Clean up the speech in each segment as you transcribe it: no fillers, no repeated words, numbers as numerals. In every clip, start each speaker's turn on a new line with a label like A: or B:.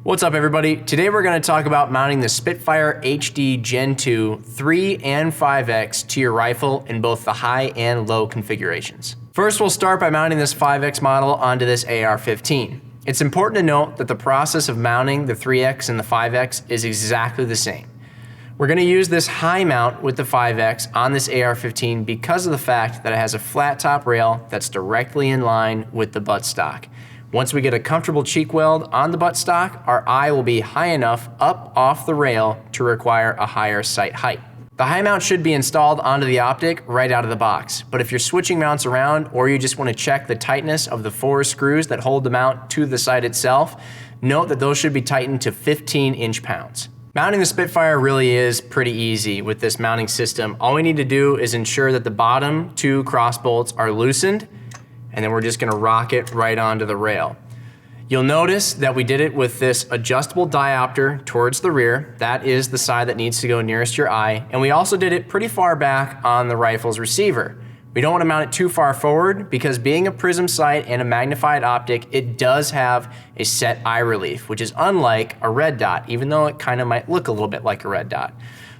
A: What's up everybody? Today we're going to talk about mounting the Spitfire HD Gen 2 3 and 5X to your rifle in both the high and low configurations. First, we'll start by mounting this 5X model onto this AR-15. It's important to note that the process of mounting the 3X and the 5X is exactly the same. We're going to use this high mount with the 5X on this AR-15 because of the fact that it has a flat top rail that's directly in line with the buttstock. Once we get a comfortable cheek weld on the buttstock, our eye will be high enough up off the rail to require a higher sight height. The high mount should be installed onto the optic right out of the box, but if you're switching mounts around or you just want to check the tightness of the 4 screws that hold the mount to the sight itself, note that those should be tightened to 15 inch-pounds. Mounting the Spitfire really is pretty easy with this mounting system. All we need to do is ensure that the bottom 2 cross bolts are loosened, and then we're just gonna rock it right onto the rail. You'll notice that we did it with this adjustable diopter towards the rear. That is the side that needs to go nearest your eye. And we also did it pretty far back on the rifle's receiver. We don't wanna mount it too far forward because being a prism sight and a magnified optic, it does have a set eye relief, which is unlike a red dot, even though it kind of might look a little bit like a red dot.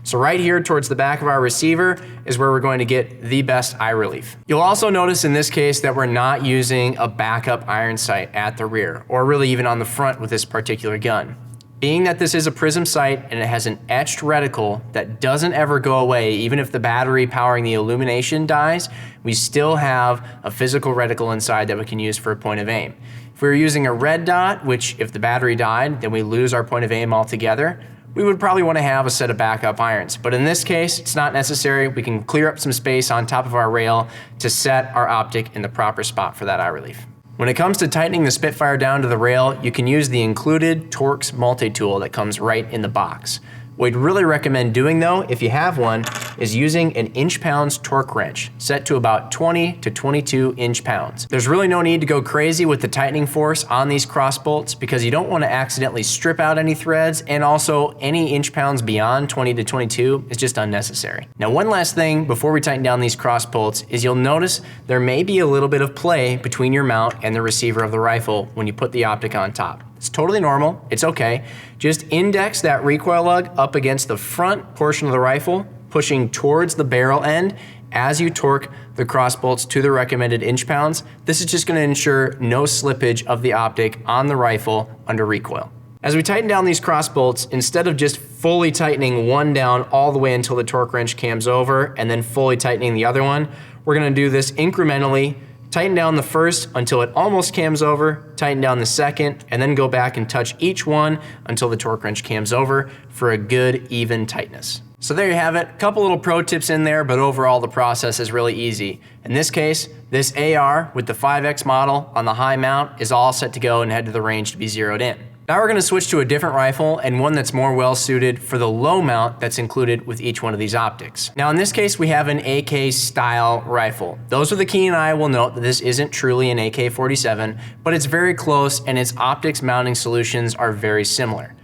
A: So right here towards the back of our receiver is where we're going to get the best eye relief. You'll also notice in this case that we're not using a backup iron sight at the rear, or really even on the front with this particular gun. Being that this is a prism sight and it has an etched reticle that doesn't ever go away, even if the battery powering the illumination dies, we still have a physical reticle inside that we can use for a point of aim. If we were using a red dot, which if the battery died, then we lose our point of aim altogether, we would probably want to have a set of backup irons. But in this case, it's not necessary. We can clear up some space on top of our rail to set our optic in the proper spot for that eye relief. When it comes to tightening the Spitfire down to the rail, you can use the included Torx multi-tool that comes right in the box. What we'd really recommend doing though, if you have one, is using an inch-pounds torque wrench set to about 20 to 22 inch-pounds. There's really no need to go crazy with the tightening force on these cross bolts because you don't want to accidentally strip out any threads, and also any inch-pounds beyond 20 to 22 is just unnecessary. Now one last thing before we tighten down these cross bolts is you'll notice there may be a little bit of play between your mount and the receiver of the rifle when you put the optic on top. It's totally normal, it's okay. Just index that recoil lug up against the front portion of the rifle, pushing towards the barrel end as you torque the cross bolts to the recommended inch-pounds. This is just gonna ensure no slippage of the optic on the rifle under recoil. As we tighten down these cross bolts, instead of just fully tightening one down all the way until the torque wrench cams over and then fully tightening the other one, we're gonna do this incrementally. Tighten down the first until it almost cams over, tighten down the second, and then go back and touch each one until the torque wrench cams over for a good, even tightness. So there you have it. A couple little pro tips in there, but overall the process is really easy. In this case, this AR with the 5X model on the high mount is all set to go and head to the range to be zeroed in. Now we're gonna switch to a different rifle and one that's more well suited for the low mount that's included with each one of these optics. Now in this case, we have an AK style rifle. Those with a keen eye will note that this isn't truly an AK-47, but it's very close and its optics mounting solutions are very similar.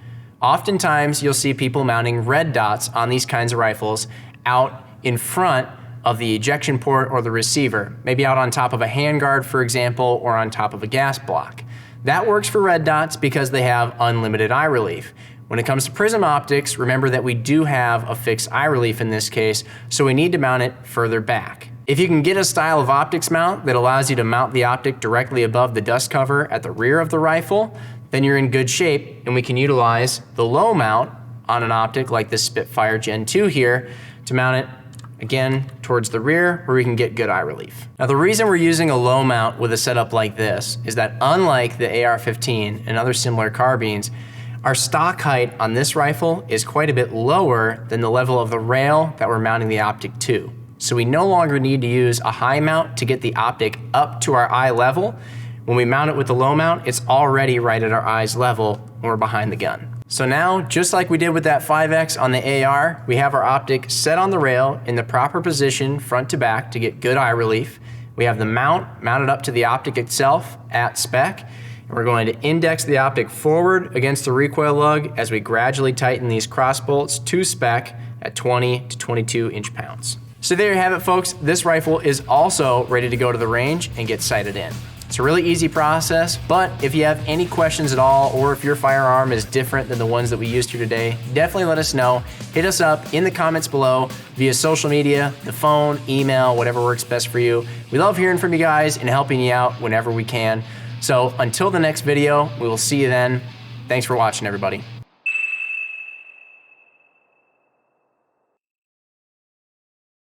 A: Oftentimes you'll see people mounting red dots on these kinds of rifles out in front of the ejection port or the receiver, maybe out on top of a handguard, for example, or on top of a gas block. That works for red dots because they have unlimited eye relief. When it comes to Prism optics, remember that we do have a fixed eye relief in this case, so we need to mount it further back. If you can get a style of optics mount that allows you to mount the optic directly above the dust cover at the rear of the rifle, then you're in good shape, and we can utilize the low mount on an optic like this Spitfire Gen 2 here to mount it again towards the rear where we can get good eye relief. Now the reason we're using a low mount with a setup like this is that unlike the AR-15 and other similar carbines, our stock height on this rifle is quite a bit lower than the level of the rail that we're mounting the optic to. So we no longer need to use a high mount to get the optic up to our eye level. When we mount it with the low mount, it's already right at our eye's level when we're behind the gun. So now, just like we did with that 5X on the AR, we have our optic set on the rail in the proper position front to back to get good eye relief. We have the mount mounted up to the optic itself at spec. And we're going to index the optic forward against the recoil lug as we gradually tighten these cross bolts to spec at 20 to 22 inch-pounds. So there you have it, folks. This rifle is also ready to go to the range and get sighted in. It's a really easy process, but if you have any questions at all, or if your firearm is different than the ones that we used here today, definitely let us know. Hit us up in the comments below via social media, the phone, email, whatever works best for you. We love hearing from you guys and helping you out whenever we can. So until the next video, we will see you then. Thanks for watching, everybody.